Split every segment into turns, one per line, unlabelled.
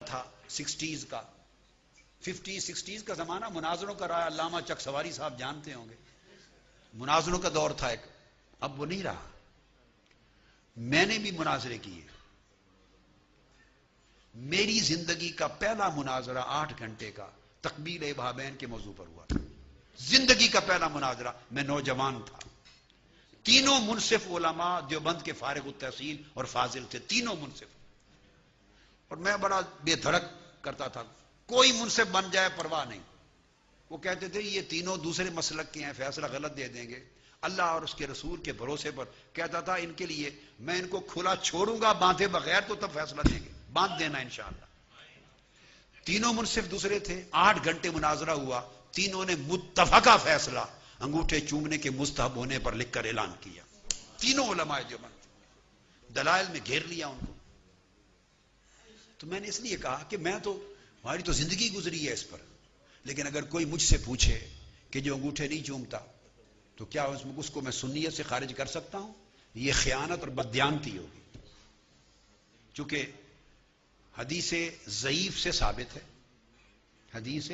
تھا 60s کا، 50s 60s کا زمانہ مناظروں کا رہا. علامہ چک سواری صاحب جانتے ہوں گے، مناظروں کا دور تھا ایک. اب وہ نہیں رہا. میں نے بھی مناظرے کیے. میری زندگی کا پہلا مناظرہ 8 گھنٹے کا تقبیل ابہامین کے موضوع پر ہوا. زندگی کا پہلا مناظرہ. میں نوجوان تھا. تینوں منصف علماء دیوبند کے فارغ التحصیل اور فاضل تھے، تینوں منصف. اور میں بڑا بے دھڑک کرتا تھا، کوئی منصف بن جائے پرواہ نہیں. وہ کہتے تھے یہ تینوں دوسرے مسلک کے ہیں، فیصلہ غلط دے دیں گے. اللہ اور اس کے رسول کے بھروسے پر کہتا تھا ان کے لیے میں ان کو کھلا چھوڑوں گا باندھے بغیر تو تب فیصلہ دیں گے، باندھ دینا انشاءاللہ. تینوں منصف دوسرے تھے. 8 گھنٹے مناظرہ ہوا. تینوں نے متفقہ فیصلہ انگوٹھے چومنے کے مستحب ہونے پر لکھ کر اعلان کیا. تینوں علماء دیوبند دلائل میں گھیر لیا ان کو. تو میں نے اس لیے کہا کہ میں تو ہماری تو زندگی گزری ہے اس پر، لیکن اگر کوئی مجھ سے پوچھے کہ جو انگوٹھے نہیں چومتا تو کیا اس کو میں سنیت سے خارج کر سکتا ہوں؟ یہ خیانت اور بددیانتی ہوگی. چونکہ حدیث ضعیف سے ثابت ہے. حدیث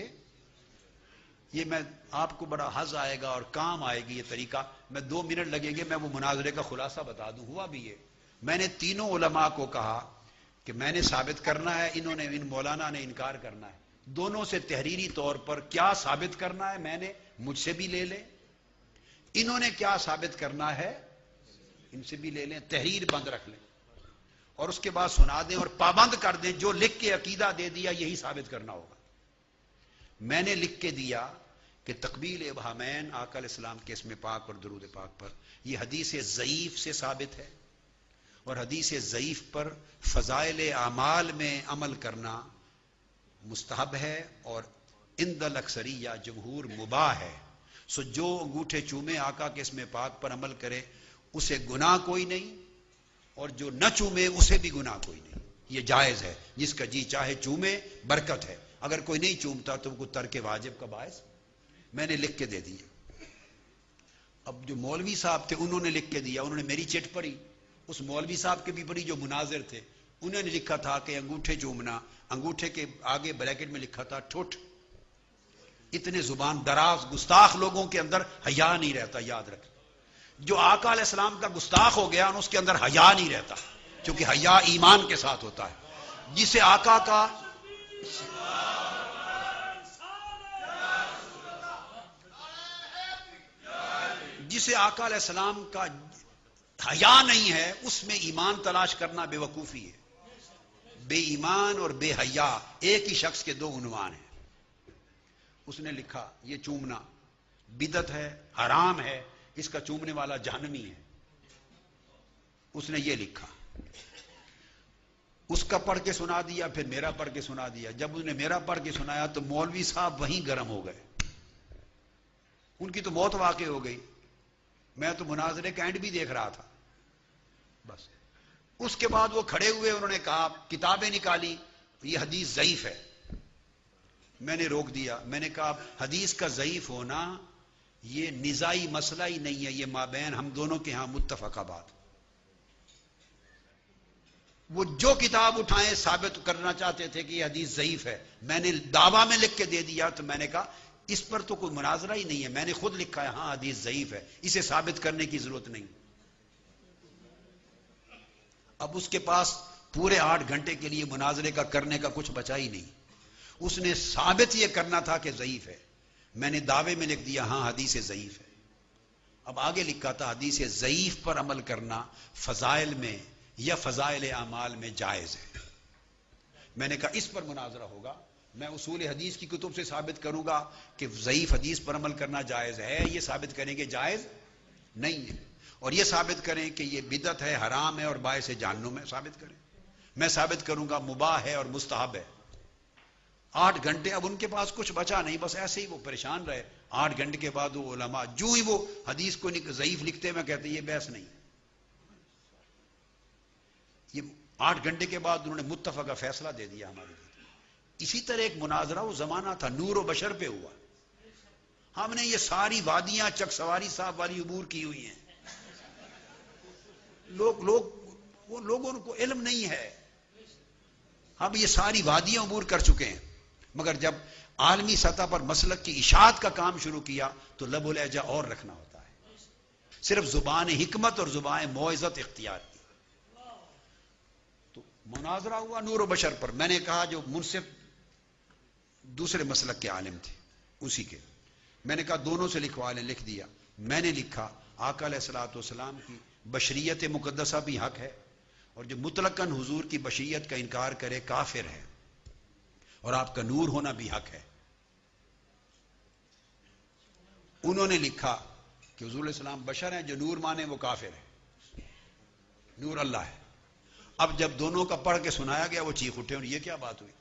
یہ میں آپ کو بڑا حظ آئے گا اور کام آئے گی یہ طریقہ. میں 2 منٹ لگیں گے، میں وہ مناظرے کا خلاصہ بتا دوں. ہوا بھی یہ، میں نے تینوں علماء کو کہا کہ میں نے ثابت کرنا ہے، انہوں نے ان مولانا نے انکار کرنا ہے. دونوں سے تحریری طور پر کیا ثابت کرنا ہے میں نے، مجھ سے بھی لے لیں. انہوں نے کیا ثابت کرنا ہے ان سے بھی لے لیں. تحریر بند رکھ لیں اور اس کے بعد سنا دیں اور پابند کر دیں. جو لکھ کے عقیدہ دے دیا یہی ثابت کرنا ہوگا. میں نے لکھ کے دیا کہ تقبیل ابہامین آقا علیہ السلام کے اسم پاک اور درود پاک پر یہ حدیث ضعیف سے ثابت ہے، اور حدیث ضعیف پر فضائل اعمال میں عمل کرنا مستحب ہے اور عند الاکثریہ جمہور مباح ہے. سو جو انگوٹھے چومے آقا کے اسم پاک پر عمل کرے اسے گناہ کوئی نہیں، اور جو نہ چومے اسے بھی گناہ کوئی نہیں. یہ جائز ہے، جس کا جی چاہے چومے، برکت ہے. اگر کوئی نہیں چومتا تو وہ ترک واجب کا باعث. میں نے لکھ کے دے دیا. اب جو مولوی صاحب تھے انہوں نے لکھ کے دیا، انہوں نے میری چٹ پڑھی، اس مولوی صاحب کے بھی پڑھی جو مناظر تھے. انہوں نے لکھا تھا کہ انگوٹھے چومنا، انگوٹھے کے آگے بریکٹ میں لکھا تھا ٹھوٹ. اتنے زبان دراز گستاخ لوگوں کے اندر حیا نہیں رہتا. یاد رکھ، جو آقا علیہ السلام کا گستاخ ہو گیا اس کے اندر حیا نہیں رہتا، کیونکہ حیا ایمان کے ساتھ ہوتا ہے. جسے آقا کا جسے آقا علیہ السلام کا حیا نہیں ہے اس میں ایمان تلاش کرنا بے وقوفی ہے. بے ایمان اور بے حیا ایک ہی شخص کے 2 عنوان ہیں. اس نے لکھا یہ چومنا بدعت ہے، حرام ہے، اس کا چومنے والا جہنمی ہے. اس نے یہ لکھا. اس کا پڑھ کے سنا دیا، پھر میرا پڑھ کے سنا دیا. جب اس نے میرا پڑھ کے سنایا تو مولوی صاحب وہیں گرم ہو گئے، ان کی تو موت واقع ہو گئی. میں تو مناظرے کا اینڈ بھی دیکھ رہا تھا. بس اس کے بعد وہ کھڑے ہوئے، انہوں نے کہا کتابیں نکالی، یہ حدیث ضعیف ہے. میں نے روک دیا. میں نے کہا حدیث کا ضعیف ہونا یہ نزاعی مسئلہ ہی نہیں ہے، یہ مابین ہم دونوں کے ہاں متفقہ بات. وہ جو کتاب اٹھائیں ثابت کرنا چاہتے تھے کہ یہ حدیث ضعیف ہے. میں نے دعویٰ میں لکھ کے دے دیا. تو میں نے کہا اس پر تو کوئی مناظرہ ہی نہیں ہے، میں نے خود لکھا ہے ہاں حدیث ضعیف ہے، اسے ثابت کرنے کی ضرورت نہیں. اب اس کے پاس پورے 8 گھنٹے کے لیے مناظرے کا کرنے کا کچھ بچا ہی نہیں. اس نے ثابت یہ کرنا تھا کہ ضعیف ہے. میں نے دعوے میں لکھ دیا ہاں حدیث ضعیف ہے. اب آگے لکھا تھا حدیث ضعیف پر عمل کرنا فضائل میں یا فضائل اعمال میں جائز ہے. میں نے کہا اس پر مناظرہ ہوگا. میں اصول حدیث کی کتب سے ثابت کروں گا کہ ضعیف حدیث پر عمل کرنا جائز ہے، یہ ثابت کریں کہ جائز نہیں ہے، اور یہ ثابت کریں کہ یہ بدعت ہے، حرام ہے اور باعث جہنم ہے. ثابت کریں. میں ثابت کروں گا مباح ہے اور مستحب ہے. 8 گھنٹے. اب ان کے پاس کچھ بچا نہیں، بس ایسے ہی وہ پریشان رہے. 8 گھنٹے کے بعد وہ علماء جو ہی وہ حدیث کو ضعیف لکھتے میں کہتے یہ بحث نہیں. یہ 8 گھنٹے کے بعد انہوں نے متفقہ فیصلہ دے دیا ہمارے لیے. اسی طرح ایک مناظرہ وہ زمانہ تھا نور و بشر پہ ہوا. ہم نے یہ ساری وادیاں چک سواری صاحب والی عبور کی ہوئی ہیں. وہ لوگوں کو علم نہیں ہے. ہم یہ ساری وادیاں عبور کر چکے ہیں، مگر جب عالمی سطح پر مسلک کی اشاعت کا کام شروع کیا تو لب و لہجہ اور رکھنا ہوتا ہے، صرف زبان حکمت اور زبان موعظت اختیار کی۔ تو مناظرہ ہوا نور و بشر پر، میں نے کہا جو منصف دوسرے مسلک کے عالم تھے اسی کے، میں نے کہا دونوں سے لکھوا لیں، لکھ دیا۔ میں نے لکھا آقا علیہ الصلوۃ والسلام کی بشریت مقدسہ بھی حق ہے، اور جو مطلقاً حضور کی بشریت کا انکار کرے کافر ہے، اور آپ کا نور ہونا بھی حق ہے۔ انہوں نے لکھا کہ حضور علیہ السلام بشر ہیں، جو نور مانے وہ کافر ہے، نور اللہ ہے۔ اب جب دونوں کا پڑھ کے سنایا گیا وہ چیخ اٹھے، اور یہ کیا بات ہوئی؟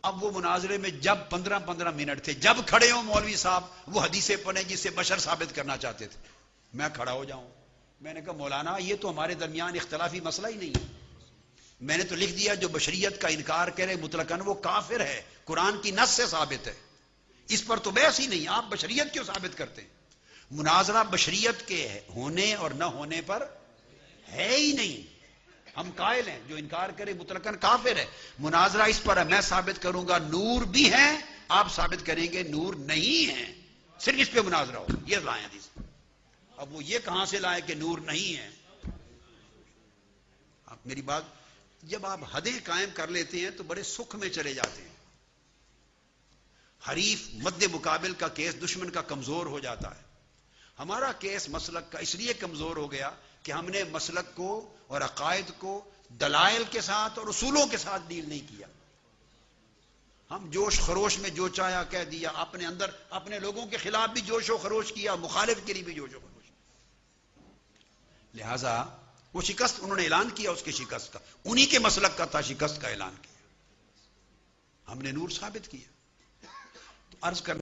اب وہ مناظرے میں جب 15 منٹ تھے، جب کھڑے ہوں مولوی صاحب وہ حدیثیں پڑھیں جس سے بشر ثابت کرنا چاہتے تھے، میں کھڑا ہو جاؤں۔ میں نے کہا مولانا یہ تو ہمارے درمیان اختلافی مسئلہ ہی نہیں ہے، میں نے تو لکھ دیا جو بشریت کا انکار کرے مطلقاً وہ کافر ہے، قرآن کی نص سے ثابت ہے، اس پر تو بحث ہی نہیں، آپ بشریت کیوں ثابت کرتے ہیں؟ مناظرہ بشریت کے ہونے اور نہ ہونے پر ہے ہی نہیں، ہم قائل ہیں جو انکار کرے مطلقاً کافر ہے۔ مناظرہ اس پر ہے، میں ثابت کروں گا نور بھی ہے، آپ ثابت کریں گے نور نہیں ہے، صرف اس پہ مناظرہ ہو، یہ لائیں حدیث۔ اب وہ یہ کہاں سے لائے کہ نور نہیں ہے؟ آپ میری بات، جب آپ حدیں قائم کر لیتے ہیں تو بڑے سکھ میں چلے جاتے ہیں، حریف مد مقابل کا کیس دشمن کا کمزور ہو جاتا ہے۔ ہمارا کیس مسلک کا اس لیے کمزور ہو گیا کہ ہم نے مسلک کو اور عقائد کو دلائل کے ساتھ اور اصولوں کے ساتھ ڈیل نہیں کیا، ہم جوش خروش میں جو چاہا کہہ دیا، اپنے اندر اپنے لوگوں کے خلاف بھی جوش و خروش کیا، مخالف کے لیے بھی جوش و خروش کیا۔ لہذا وہ شکست انہوں نے اعلان کیا، اس کی شکست کا، انہی کے مسلک کا تھا شکست کا اعلان کیا، ہم نے نور ثابت کیا۔ تو عرض کرنا